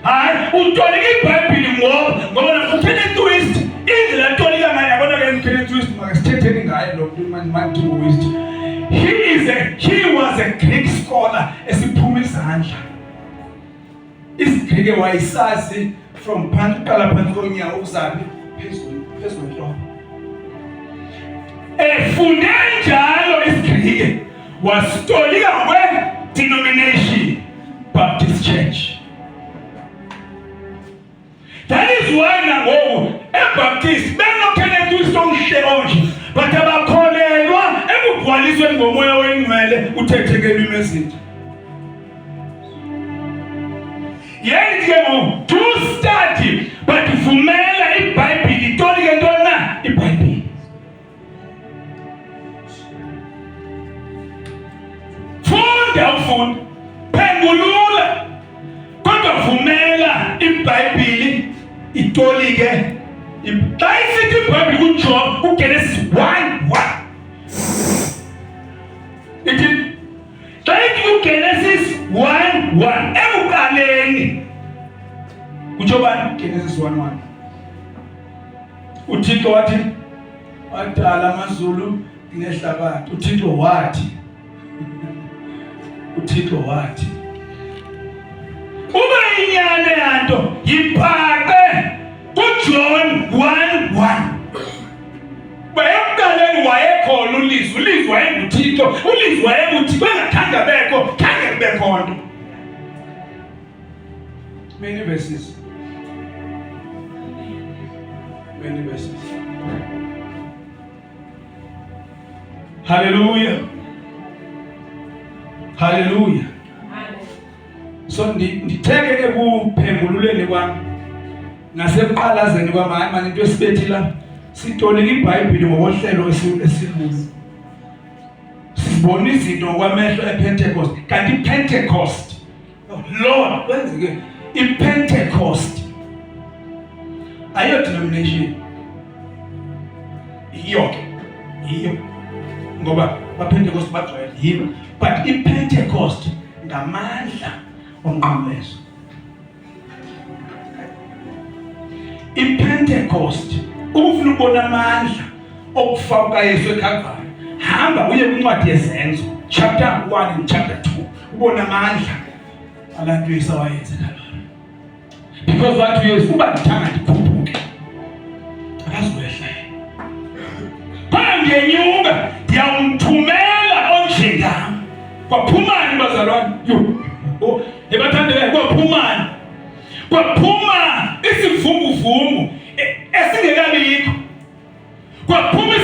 hayi utolika iBhayibheli ngoba nakukhethe twist indlela tolika ngayo yabona ke ngikhethe twist makasithetheni ngayo lo muntu manje twist. He was a Greek scholar esiphuma izandla. Isigrike wayisazi from phansi uqala phansi konyawo ukuzabi phezulu enhloko. Efunde njalo isigrike wasitolika ngokwe-denomination Baptist Church. That is why nangoku eBaptist benokhethe twist omhle onje but abakholelwa ekugcwalisweni ngomoya wengcwele uthethekele imessage. Yeni ke to study but vumela iBhayibheli itolike ntoni na iBhayibheli. Funda ufunda phengulula kodwa vumela iBhayibheli itolike. Xa isithi iBhayibheli kuJob uGenesis 1:1 ithi xa ithi uGenesis 1:1 ekuqaleni kuJob Genesis 1:1 uThixo wathi wadala amazulu nehlabathi. uThixo wathi uma inyane yanto yiphaqe kuJohn 1:1 bayekuqaleni wayekhona ulizwi wayenguThixo ulizwi wayenguThixo engakhange bekho nto. Many verses. Hallelujah. So nditheke ekuphengululeni kwami nasekuqalazeni kwami hayi manje into esibethi la sitolika iBhayibheli ngohlelo esilulo. Sibona izinto ngokwamehlo ePentecost kanti iPentecost Lord kwenzeke iPentecost ayo denomination iyo ngoba aPentecost bajwayele yiyo but iPentecost ngamandla omnqamlezo. iPentecost ufuna ukubona amandla okufaka Yesu eKalvari hamba uye kwincwadi yezenzo chapter 1 and chapter 2 ubona amandla abantu esawayenza Kalvari. Because what Yesu uba ngithanga ndikhuphuke akaziwehla phana ngenyuka ndiyamthumela onjengami kwaphumani bazalwane ebathandele kwaphuma isivunguvungu esingekabikho kwaphuma